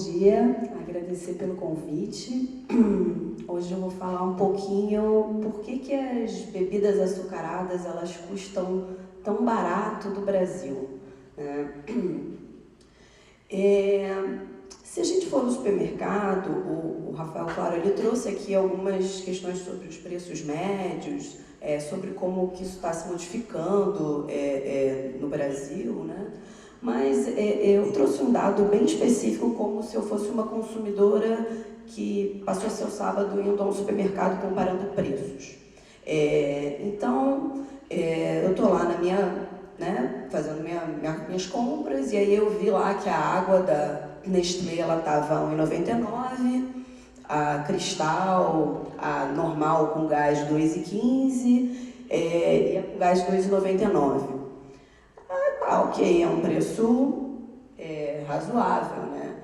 dia, agradecer pelo convite. Hoje eu vou falar um pouquinho por que as bebidas açucaradas elas custam tão barato no Brasil. Se a gente for no supermercado, o Rafael, claro, ele trouxe aqui algumas questões sobre os preços médios, sobre como que isso está se modificando no Brasil, né? Mas eu trouxe um dado bem específico, como se eu fosse uma consumidora que passou seu sábado indo a um supermercado comparando preços. Então, eu estou lá na minha, fazendo minhas compras, e aí eu vi lá que a água da Nestlé estava R$ 1,99, a Cristal, a normal com gás R$ 2,15 e a com gás R$ 2,99. Ok, é um preço razoável, né?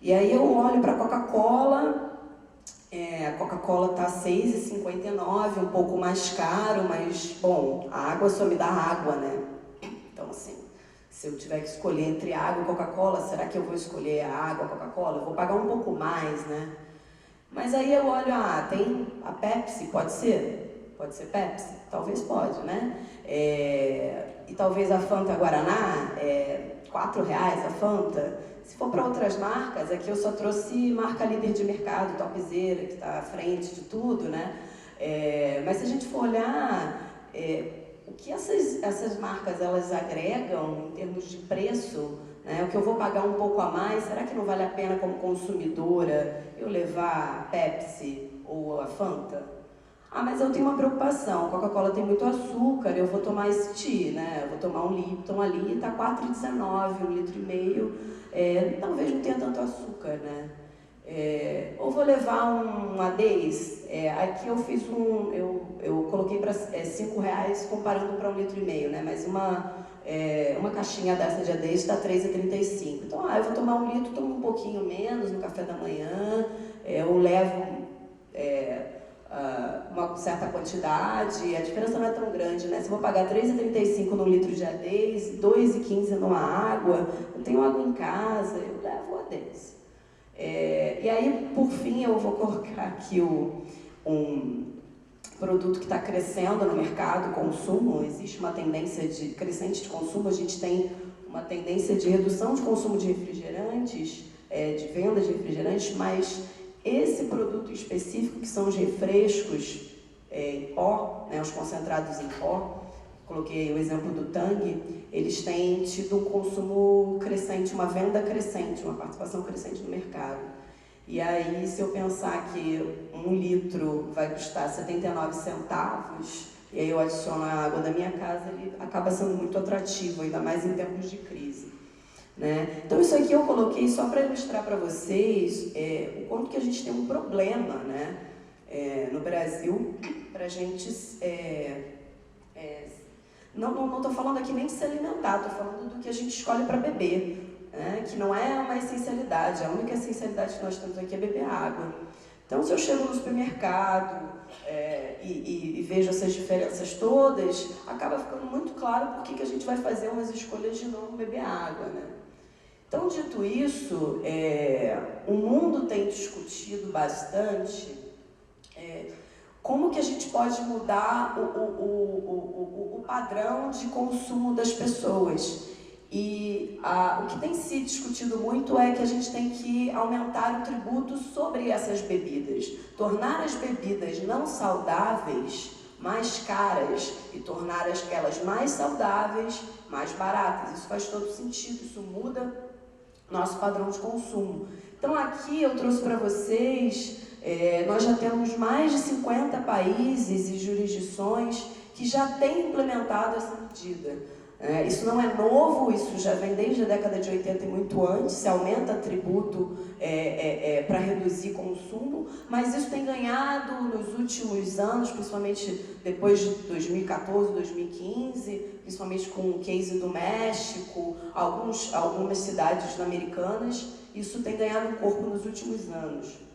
E aí eu olho para a Coca-Cola, a Coca-Cola está R$ 6,59, um pouco mais caro, mas, bom, a água só me dá água, né? Então, assim, se eu tiver que escolher entre água e Coca-Cola, será que eu vou escolher a água e a Coca-Cola? Eu vou pagar um pouco mais, né? Mas aí eu olho, tem a Pepsi, pode ser? Pode ser Pepsi? Talvez pode, né? E talvez a Fanta Guaraná, R$ 4,00 a Fanta. Se for para outras marcas, aqui eu só trouxe marca líder de mercado, topzera, que está à frente de tudo, né? Mas se a gente for olhar o que essas marcas elas agregam em termos de preço, né? O que eu vou pagar um pouco a mais, será que não vale a pena como consumidora eu levar a Pepsi ou a Fanta? Mas eu tenho uma preocupação, a Coca-Cola tem muito açúcar, eu vou tomar esse tea, né? Eu vou tomar um Lipton ali, está R$ 4,19, 1,5 litro, talvez não tenha tanto açúcar, né? Ou vou levar um A10, aqui eu fiz eu coloquei para R$ 5,00 comparando para 1,5 litro, né? Mas uma caixinha dessa de A10 está R$ 3,35. Então, eu vou tomar 1 litro, tomo um pouquinho menos no café da manhã, eu levo uma certa quantidade, a diferença não é tão grande, né? Se eu vou pagar R$ 3,35 no litro de A10, R$ 2,15 numa água, eu tenho água em casa, eu levo o A10. E aí, por fim, eu vou colocar aqui um produto que está crescendo no mercado, consumo. Existe uma tendência crescente de consumo, a gente tem uma tendência de redução de consumo de refrigerantes, de venda de refrigerantes, mas esse produto específico, que são os refrescos em pó, né, os concentrados em pó, coloquei o exemplo do Tang, eles têm tido um consumo crescente, uma venda crescente, uma participação crescente no mercado. E aí, se eu pensar que 1 litro vai custar 79 centavos, e aí eu adiciono a água da minha casa, ele acaba sendo muito atrativo, ainda mais em tempos de crise. Né? Então isso aqui eu coloquei só para ilustrar para vocês o quanto que a gente tem um problema, né? No Brasil, para a gente... não estou falando aqui nem de se alimentar, estou falando do que a gente escolhe para beber, né? Que não é uma essencialidade, a única essencialidade que nós temos aqui é beber água. Então, se eu chego no supermercado e vejo essas diferenças todas, acaba ficando muito claro por que a gente vai fazer umas escolhas de não beber água, né? Então, dito isso, o mundo tem discutido bastante como que a gente pode mudar o padrão de consumo das pessoas. E o que tem se discutido muito é que a gente tem que aumentar o tributo sobre essas bebidas, tornar as bebidas não saudáveis mais caras e tornar aquelas mais saudáveis mais baratas. Isso faz todo sentido, isso muda nosso padrão de consumo. Então aqui eu trouxe para vocês, nós já temos mais de 50 países e jurisdições que já têm implementado essa medida. Isso não é novo, isso já vem desde a década de 80 e muito antes, se aumenta tributo para reduzir consumo, mas isso tem ganhado nos últimos anos, principalmente depois de 2014, 2015, principalmente com o case do México, algumas cidades americanas, isso tem ganhado corpo nos últimos anos.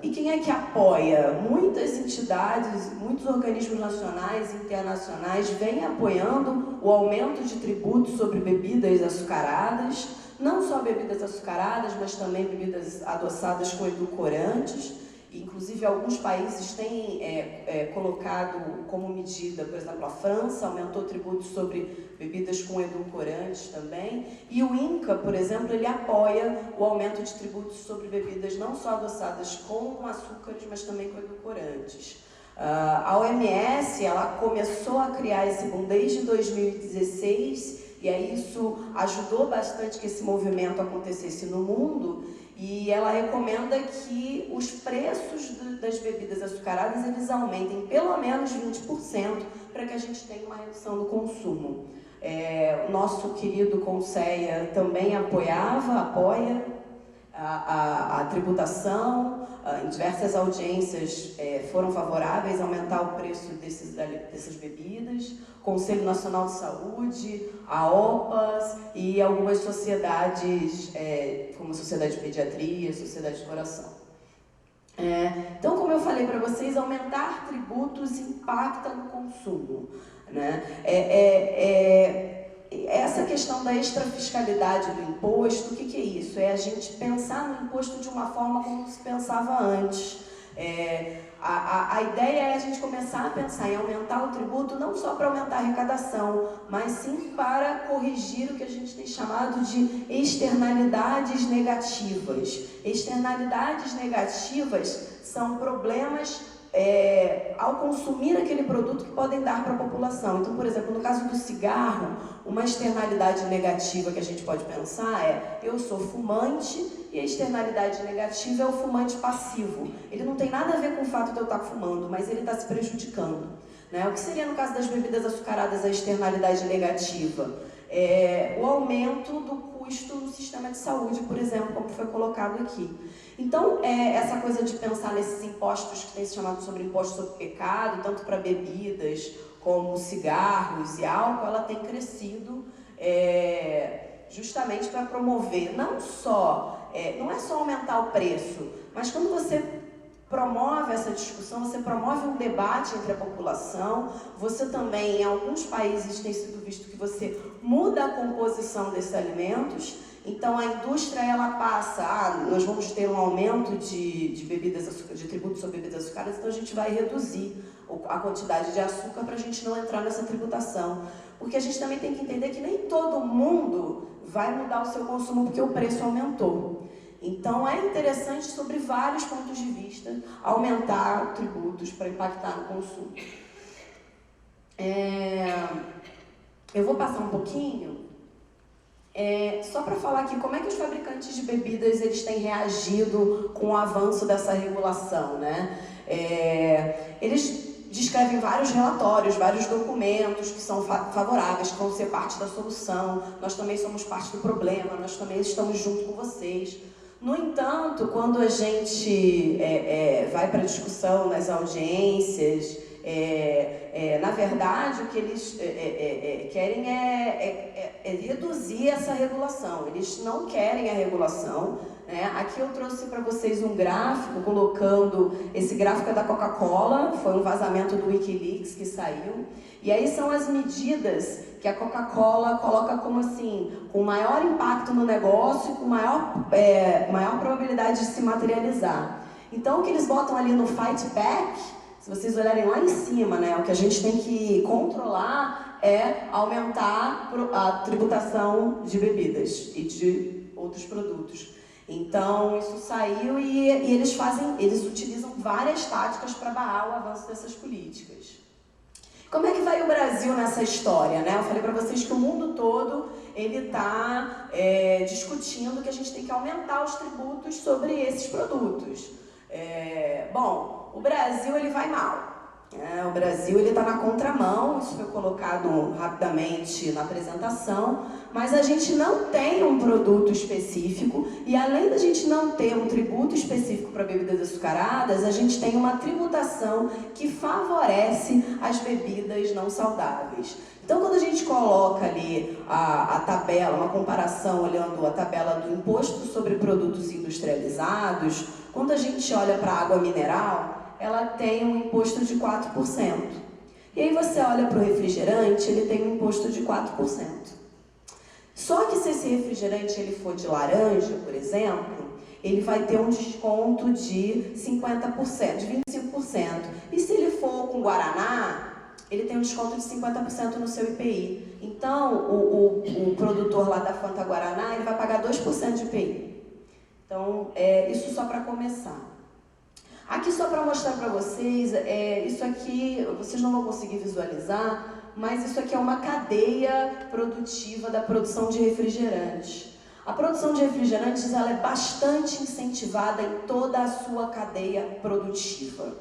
E quem é que apoia? Muitas entidades, muitos organismos nacionais e internacionais vêm apoiando o aumento de tributos sobre bebidas açucaradas, não só bebidas açucaradas, mas também bebidas adoçadas com edulcorantes. Inclusive, alguns países têm colocado como medida, por exemplo, a França aumentou tributos sobre bebidas com edulcorantes também, e o INCA, por exemplo, ele apoia o aumento de tributos sobre bebidas não só adoçadas com açúcares, mas também com edulcorantes. A OMS, ela começou a criar esse boom desde 2016, e aí isso ajudou bastante que esse movimento acontecesse no mundo, e ela recomenda que os preços das bebidas açucaradas eles aumentem pelo menos 20% para que a gente tenha uma redução do consumo. O nosso querido Conceia também apoia a tributação, em diversas audiências foram favoráveis a aumentar o preço dessas bebidas. O Conselho Nacional de Saúde, a OPAS e algumas sociedades, como a Sociedade de Pediatria, a Sociedade de Coração. Então, como eu falei para vocês, aumentar tributos impacta no consumo, né? Essa questão da extrafiscalidade do imposto, o que é isso? É a gente pensar no imposto de uma forma como se pensava antes. A ideia é a gente começar a pensar em aumentar o tributo não só para aumentar a arrecadação, mas sim para corrigir o que a gente tem chamado de externalidades negativas. Externalidades negativas são problemas ao consumir aquele produto que podem dar para a população. Então, por exemplo, no caso do cigarro, uma externalidade negativa que a gente pode pensar eu sou fumante e a externalidade negativa é o fumante passivo. Ele não tem nada a ver com o fato de eu estar fumando, mas ele está se prejudicando, né? O que seria no caso das bebidas açucaradas a externalidade negativa? O aumento do custo no sistema de saúde, por exemplo, como foi colocado aqui. Então, essa coisa de pensar nesses impostos que tem se chamado sobre imposto sobre pecado, tanto para bebidas como cigarros e álcool, ela tem crescido justamente para promover não é só aumentar o preço, mas quando você promove essa discussão, você promove um debate entre a população, você também, em alguns países tem sido visto que você muda a composição desses alimentos, então a indústria ela passa, nós vamos ter um aumento de tributos sobre bebidas açucaradas, então a gente vai reduzir a quantidade de açúcar para a gente não entrar nessa tributação. Porque a gente também tem que entender que nem todo mundo vai mudar o seu consumo porque o preço aumentou. Então, é interessante, sobre vários pontos de vista, aumentar tributos para impactar no consumo. Eu vou passar um pouquinho, só para falar aqui como é que os fabricantes de bebidas eles têm reagido com o avanço dessa regulação, né? Eles descrevem vários relatórios, vários documentos que são favoráveis, que vão ser parte da solução. Nós também somos parte do problema, nós também estamos junto com vocês. No entanto, quando a gente vai para a discussão nas audiências, na verdade, o que eles querem é reduzir essa regulação. Eles não querem a regulação, né? Aqui eu trouxe para vocês um gráfico, colocando... Esse gráfico é da Coca-Cola, foi um vazamento do Wikileaks que saiu. E aí são as medidas que a Coca-Cola coloca como assim, com maior impacto no negócio e com maior probabilidade de se materializar. Então, o que eles botam ali no Fight Back, se vocês olharem lá em cima, né, o que a gente tem que controlar é aumentar a tributação de bebidas e de outros produtos. Então, isso saiu e eles utilizam várias táticas para barrar o avanço dessas políticas. Como é que vai o Brasil nessa história, né? Eu falei para vocês que o mundo todo ele está discutindo que a gente tem que aumentar os tributos sobre esses produtos. Bom, o Brasil ele vai mal. O Brasil está na contramão, isso foi colocado rapidamente na apresentação, mas a gente não tem um produto específico e além da gente não ter um tributo específico para bebidas açucaradas, a gente tem uma tributação que favorece as bebidas não saudáveis. Então, quando a gente coloca ali a tabela, uma comparação olhando a tabela do imposto sobre produtos industrializados, quando a gente olha para a água mineral, ela tem um imposto de 4%. E aí você olha para o refrigerante, ele tem um imposto de 4%. Só que se esse refrigerante ele for de laranja, por exemplo, ele vai ter um desconto de 50%, de 25%. E se ele for com guaraná, ele tem um desconto de 50% no seu IPI. Então, o produtor lá da Fanta Guaraná, ele vai pagar 2% de IPI. Então, isso só para começar. Aqui só para mostrar para vocês, isso aqui vocês não vão conseguir visualizar, mas isso aqui é uma cadeia produtiva da produção de refrigerantes. A produção de refrigerantes ela é bastante incentivada em toda a sua cadeia produtiva.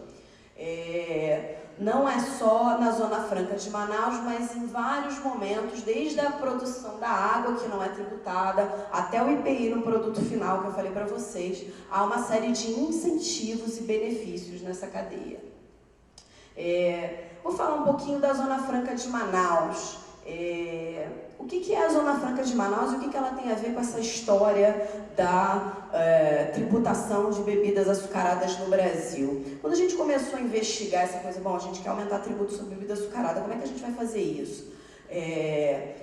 Não é só na Zona Franca de Manaus, mas em vários momentos, desde a produção da água, que não é tributada, até o IPI no produto final, que eu falei para vocês, há uma série de incentivos e benefícios nessa cadeia. Vou falar um pouquinho da Zona Franca de Manaus. O que é a Zona Franca de Manaus e o que ela tem a ver com essa história da tributação de bebidas açucaradas no Brasil? Quando a gente começou a investigar essa coisa, bom, a gente quer aumentar tributo sobre bebida açucarada, como é que a gente vai fazer isso?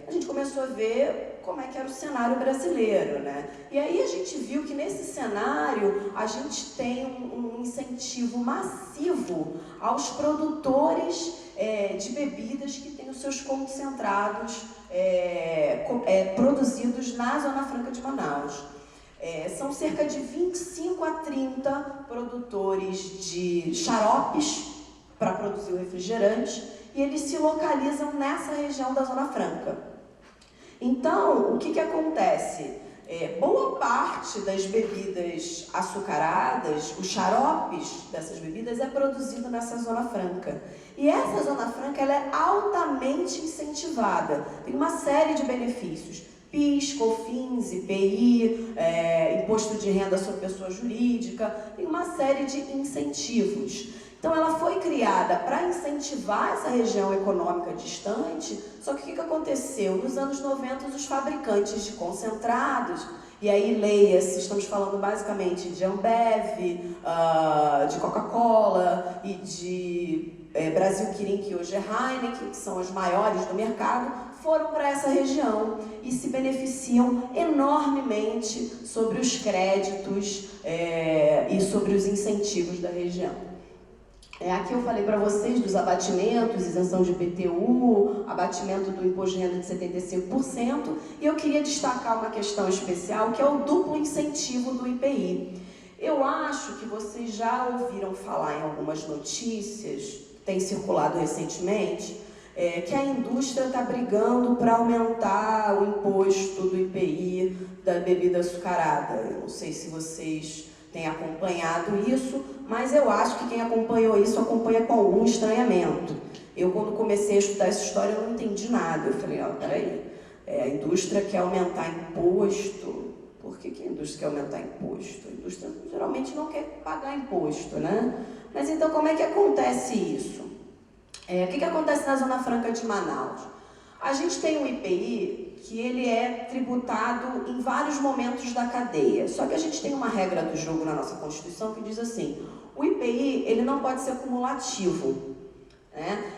A gente começou a ver como é que era o cenário brasileiro, né? E aí a gente viu que nesse cenário a gente tem um incentivo massivo aos produtores de bebidas que têm os seus concentrados produzidos na Zona Franca de Manaus. São cerca de 25 a 30 produtores de xaropes para produzir o refrigerante e eles se localizam nessa região da Zona Franca. Então, o que acontece? Boa parte das bebidas açucaradas, os xaropes dessas bebidas é produzido nessa Zona Franca. E essa Zona Franca ela é altamente incentivada, tem uma série de benefícios. PIS, COFINS, IPI, Imposto de Renda sobre Pessoa Jurídica, tem uma série de incentivos. Então ela foi criada para incentivar essa região econômica distante, só que o que aconteceu? Nos anos 90 os fabricantes de concentrados, e aí leia-se, estamos falando basicamente de Ambev, de Coca-Cola e de Brasil Kirin, que hoje é Heineken, que são as maiores do mercado, foram para essa região e se beneficiam enormemente sobre os créditos e sobre os incentivos da região. Aqui eu falei para vocês dos abatimentos, isenção de IPTU, abatimento do imposto de renda de 75%, e eu queria destacar uma questão especial, que é o duplo incentivo do IPI. Eu acho que vocês já ouviram falar em algumas notícias, tem circulado recentemente, que a indústria está brigando para aumentar o imposto do IPI da bebida açucarada. Eu não sei se vocês têm acompanhado isso, mas eu acho que quem acompanhou isso acompanha com algum estranhamento. Eu, quando comecei a estudar essa história, eu não entendi nada. Eu falei, peraí, a indústria quer aumentar imposto. Por que a indústria quer aumentar imposto? A indústria geralmente não quer pagar imposto, né? Mas então, como é que acontece isso? O que acontece na Zona Franca de Manaus? A gente tem um IPI que ele é tributado em vários momentos da cadeia. Só que a gente tem uma regra do jogo na nossa Constituição que diz assim, o IPI ele não pode ser cumulativo.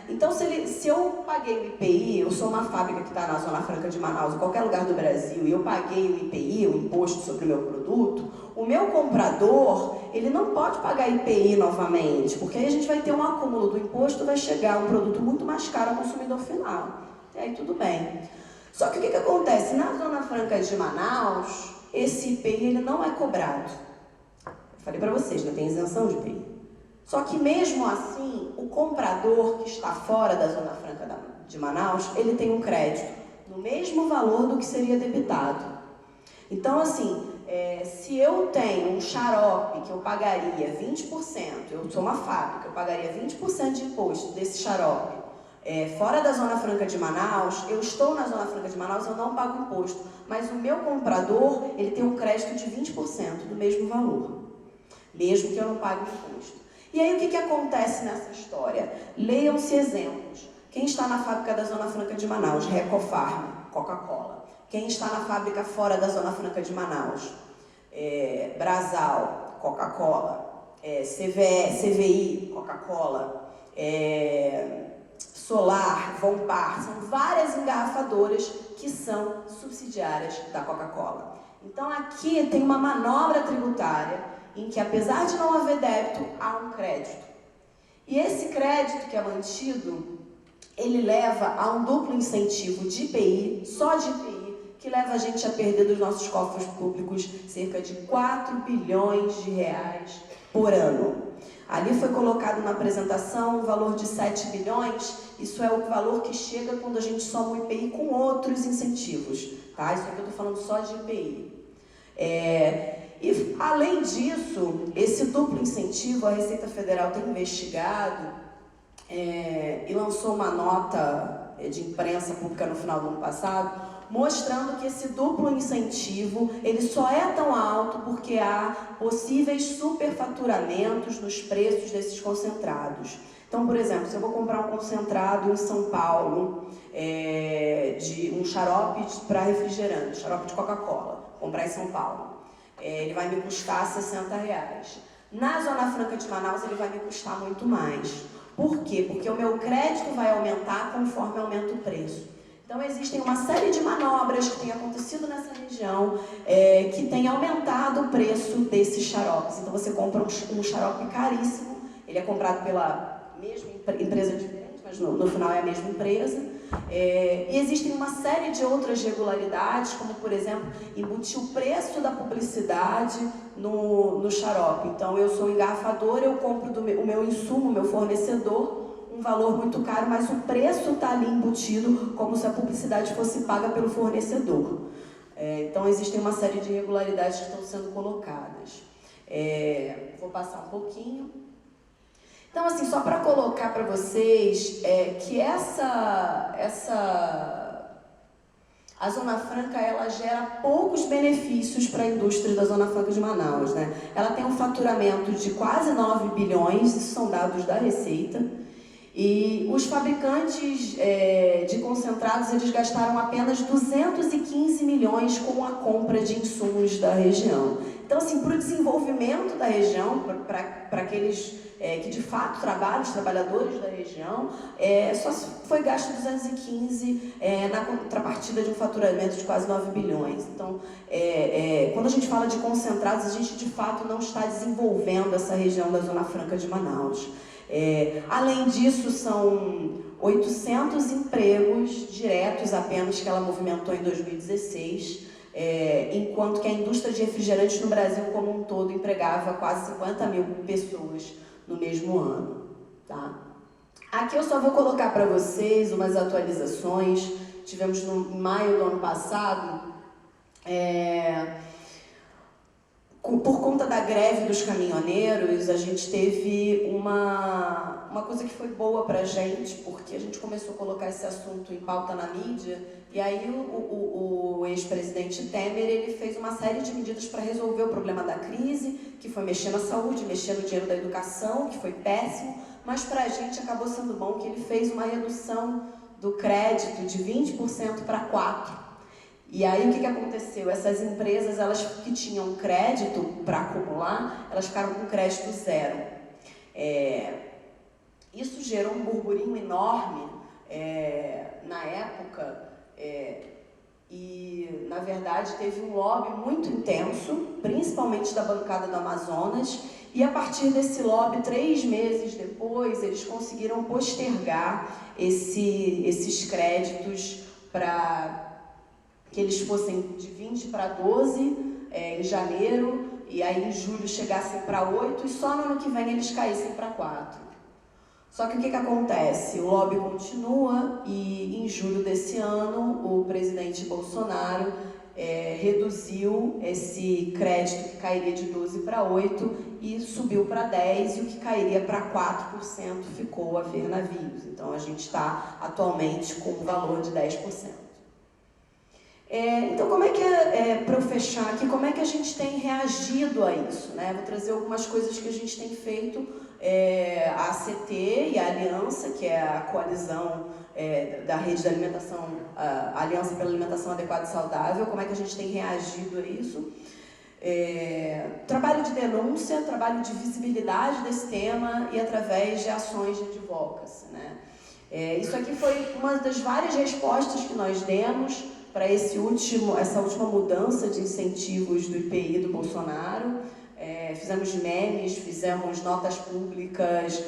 Então, se eu paguei o IPI, eu sou uma fábrica que está na Zona Franca de Manaus, em qualquer lugar do Brasil, e eu paguei o IPI, o imposto sobre o meu produto, o meu comprador, ele não pode pagar IPI novamente, porque aí a gente vai ter um acúmulo do imposto, vai chegar um produto muito mais caro ao consumidor final. E aí tudo bem. Só que o que acontece? Na Zona Franca de Manaus, esse IPI ele não é cobrado. Eu falei para vocês, não tem isenção de IPI. Só que mesmo assim, o comprador que está fora da Zona Franca de Manaus, ele tem um crédito no mesmo valor do que seria debitado. Então, assim, se eu tenho um xarope que eu pagaria 20%, eu sou uma fábrica, eu pagaria 20% de imposto desse xarope, fora da Zona Franca de Manaus, eu estou na Zona Franca de Manaus, eu não pago imposto, mas o meu comprador, ele tem um crédito de 20% do mesmo valor, mesmo que eu não pague imposto. E aí o que acontece nessa história? Leiam-se exemplos. Quem está na fábrica da Zona Franca de Manaus? Recofarm, Coca-Cola. Quem está na fábrica fora da Zona Franca de Manaus? Brasal, Coca-Cola. CVI, Coca-Cola. Solar, Vompar, são várias engarrafadoras que são subsidiárias da Coca-Cola. Então aqui tem uma manobra tributária em que, apesar de não haver débito, há um crédito. E esse crédito que é mantido, ele leva a um duplo incentivo de IPI, só de IPI, que leva a gente a perder dos nossos cofres públicos cerca de 4 bilhões de reais por ano. Ali foi colocado na apresentação um valor de 7 bilhões, isso é o valor que chega quando a gente soma o IPI com outros incentivos, tá? Isso aqui eu estou falando só de IPI. E, além disso, esse duplo incentivo, a Receita Federal tem investigado e lançou uma nota de imprensa pública no final do ano passado, mostrando que esse duplo incentivo ele só é tão alto porque há possíveis superfaturamentos nos preços desses concentrados. Então, por exemplo, se eu vou comprar um concentrado em São Paulo, de um xarope para refrigerante, xarope de Coca-Cola, comprar em São Paulo, ele vai me custar R$60. Na Zona Franca de Manaus, ele vai me custar muito mais. Por quê? Porque o meu crédito vai aumentar conforme aumenta o preço. Então, existem uma série de manobras que têm acontecido nessa região que têm aumentado o preço desses xaropes. Então, você compra um xarope caríssimo, ele é comprado pela mesma empresa diferente, mas no final é a mesma empresa. E existem uma série de outras regularidades, como, por exemplo, embutir o preço da publicidade no xarope. Então, eu sou engarrafadora, eu compro o meu insumo, o meu fornecedor, um valor muito caro, mas o preço está ali embutido como se a publicidade fosse paga pelo fornecedor. Então, existem uma série de irregularidades que estão sendo colocadas. Vou passar um pouquinho. Então, assim, só para colocar para vocês que a Zona Franca, ela gera poucos benefícios para a indústria da Zona Franca de Manaus, né? Ela tem um faturamento de quase 9 bilhões, isso são dados da Receita, e os fabricantes de concentrados, eles gastaram apenas 215 milhões com a compra de insumos da região. Então, assim, para o desenvolvimento da região, para aqueles que de fato trabalham, os trabalhadores da região, só foi gasto 215 na contrapartida de um faturamento de quase 9 bilhões. Então, quando a gente fala de concentrados, a gente de fato não está desenvolvendo essa região da Zona Franca de Manaus. Além disso, são 800 empregos diretos apenas que ela movimentou em 2016, enquanto que a indústria de refrigerantes no Brasil como um todo empregava quase 50 mil pessoas no mesmo ano. Tá? Aqui eu só vou colocar para vocês umas atualizações. Tivemos em maio do ano passado, por conta da greve dos caminhoneiros, a gente teve uma coisa que foi boa para a gente, porque a gente começou a colocar esse assunto em pauta na mídia, e aí o ex-presidente Temer, ele fez uma série de medidas para resolver o problema da crise, que foi mexer na saúde, mexer no dinheiro da educação, que foi péssimo, mas para a gente acabou sendo bom que ele fez uma redução do crédito de 20% para 4%. E aí o que aconteceu? Essas empresas, elas que tinham crédito para acumular, elas ficaram com crédito zero. Isso gerou um burburinho enorme na época e, na verdade, teve um lobby muito intenso, principalmente da bancada do Amazonas, e a partir desse lobby, 3 meses depois, eles conseguiram postergar esses créditos para que eles fossem de 20 para 12 em janeiro, e aí em julho chegassem para 8, e só no ano que vem eles caíssem para 4. Só que o que acontece? O lobby continua e em julho desse ano o presidente Bolsonaro reduziu esse crédito que cairia de 12 para 8 e subiu para 10, e o que cairia para 4% ficou a ver navios. Então a gente está atualmente com um valor de 10%. Então, como é que para eu fechar aqui, como é que a gente tem reagido a isso, né? Vou trazer algumas coisas que a gente tem feito, a ACT e a Aliança, que é a coalizão da rede da alimentação, a Aliança pela Alimentação Adequada e Saudável, como é que a gente tem reagido a isso. Trabalho de denúncia, trabalho de visibilidade desse tema e através de ações de advocacy, né? Isso aqui foi uma das várias respostas que nós demos para essa última mudança de incentivos do IPI do Bolsonaro. Fizemos memes, fizemos notas públicas,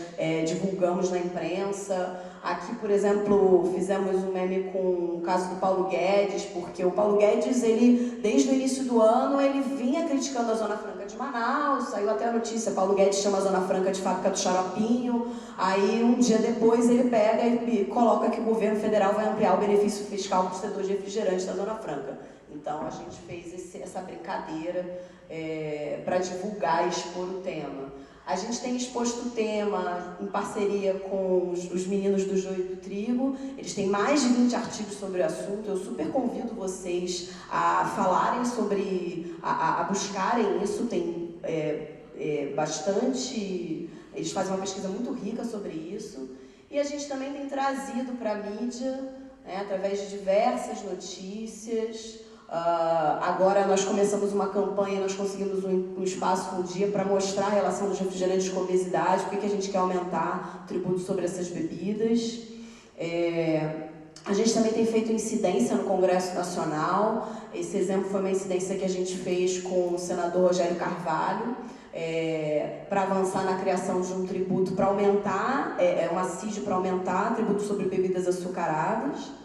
divulgamos na imprensa. Aqui, por exemplo, fizemos um meme com o caso do Paulo Guedes, porque o Paulo Guedes, ele, desde o início do ano, ele vinha criticando a Zona Franca de Manaus, saiu até a notícia, Paulo Guedes chama a Zona Franca de Fábrica do Xaropinho, aí um dia depois ele pega e coloca que o governo federal vai ampliar o benefício fiscal para o setor de refrigerante da Zona Franca. Então, a gente fez essa brincadeira para divulgar e expor o tema. A gente tem exposto o tema em parceria com os meninos do Joio e do Trigo. Eles têm mais de 20 artigos sobre o assunto. Eu super convido vocês a falarem sobre, a buscarem isso. Tem bastante... Eles fazem uma pesquisa muito rica sobre isso. E a gente também tem trazido para a mídia, através de diversas notícias. Agora nós começamos uma campanha, nós conseguimos um espaço um dia para mostrar a relação dos refrigerantes com a obesidade, porque a gente quer aumentar o tributo sobre essas bebidas. A gente também tem feito incidência no Congresso Nacional. Esse exemplo foi uma incidência que a gente fez com o senador Rogério Carvalho, para avançar na criação de um tributo para aumentar, um assídio para aumentar o tributo sobre bebidas açucaradas.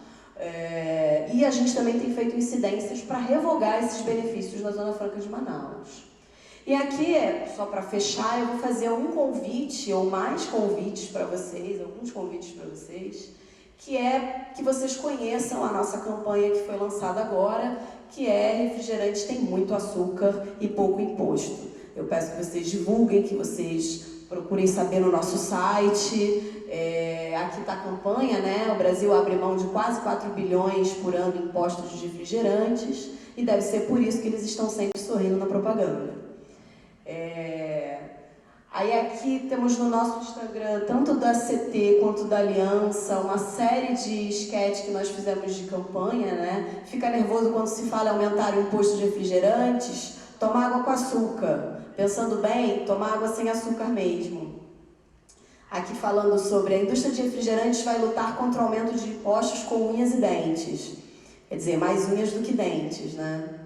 E a gente também tem feito incidências para revogar esses benefícios na Zona Franca de Manaus. E aqui, só para fechar, eu vou fazer um convite, ou mais convites para vocês, alguns convites para vocês, que é que vocês conheçam a nossa campanha que foi lançada agora, que é Refrigerante tem muito açúcar e pouco imposto. Eu peço que vocês divulguem, que vocês procurem saber no nosso site. Aqui está a campanha, né? O Brasil abre mão de quase 4 bilhões por ano em impostos de refrigerantes e deve ser por isso que eles estão sempre sorrindo na propaganda. Aí aqui temos no nosso Instagram, tanto da CT quanto da Aliança, uma série de sketches que nós fizemos de campanha, né? Fica nervoso quando se fala em aumentar o imposto de refrigerantes? Toma água com açúcar. Pensando bem, toma água sem açúcar mesmo. Aqui falando sobre a indústria de refrigerantes vai lutar contra o aumento de impostos com unhas e dentes. Quer dizer, mais unhas do que dentes, né?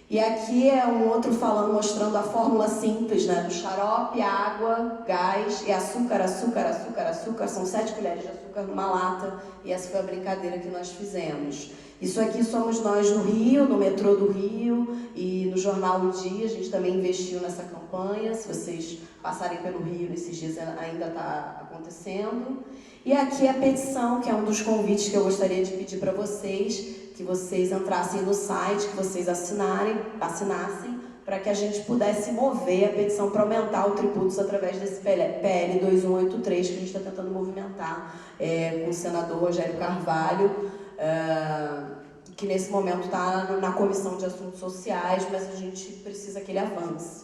E aqui é um outro falando, mostrando a fórmula simples, né? Do xarope, água, gás e açúcar, açúcar, açúcar, açúcar. São 7 colheres de açúcar numa lata e essa foi a brincadeira que nós fizemos. Isso aqui somos nós no Rio, no metrô do Rio e no jornal O Dia. A gente também investiu nessa campanha. Se vocês passarem pelo Rio nesses dias, ainda está acontecendo. E aqui a petição, que é um dos convites que eu gostaria de pedir para vocês, que vocês entrassem no site, que vocês assinassem, para que a gente pudesse mover a petição para aumentar o tributos através desse PL 2183 que a gente está tentando movimentar com o senador Rogério Carvalho, que nesse momento está na Comissão de Assuntos Sociais, mas a gente precisa que ele avance.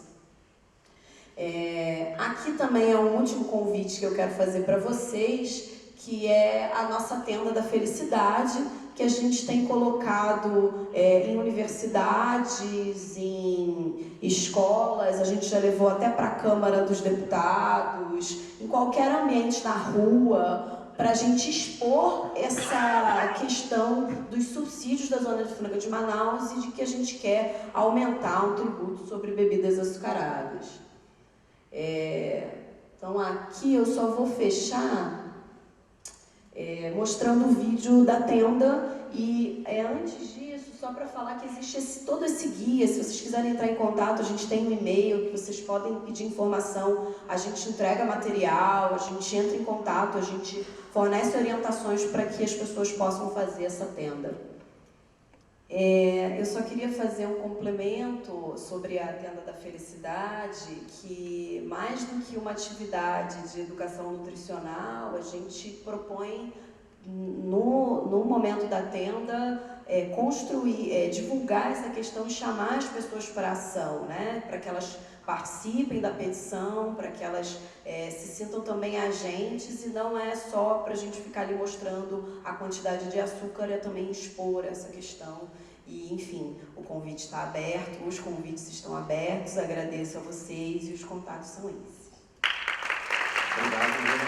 Aqui também é um último convite que eu quero fazer para vocês, que é a nossa tenda da felicidade, que a gente tem colocado em universidades, em escolas, a gente já levou até para a Câmara dos Deputados, em qualquer ambiente na rua, para a gente expor essa questão dos subsídios da Zona Franca de Manaus e de que a gente quer aumentar o tributo sobre bebidas açucaradas. Então aqui eu só vou fechar mostrando o vídeo da tenda e antes disso, só para falar que existe todo esse guia. Se vocês quiserem entrar em contato, a gente tem um e-mail que vocês podem pedir informação, a gente entrega material, a gente entra em contato, a gente fornece orientações para que as pessoas possam fazer essa tenda. Eu só queria fazer um complemento sobre a Tenda da Felicidade, que mais do que uma atividade de educação nutricional, a gente propõe, no momento da tenda, construir, divulgar essa questão e chamar as pessoas para a ação, né? Para que elas participem da petição, para que elas se sintam também agentes, e não é só para a gente ficar ali mostrando a quantidade de açúcar, é também expor essa questão. E, enfim, o convite está aberto, os convites estão abertos, agradeço a vocês e os contatos são esses. Obrigado.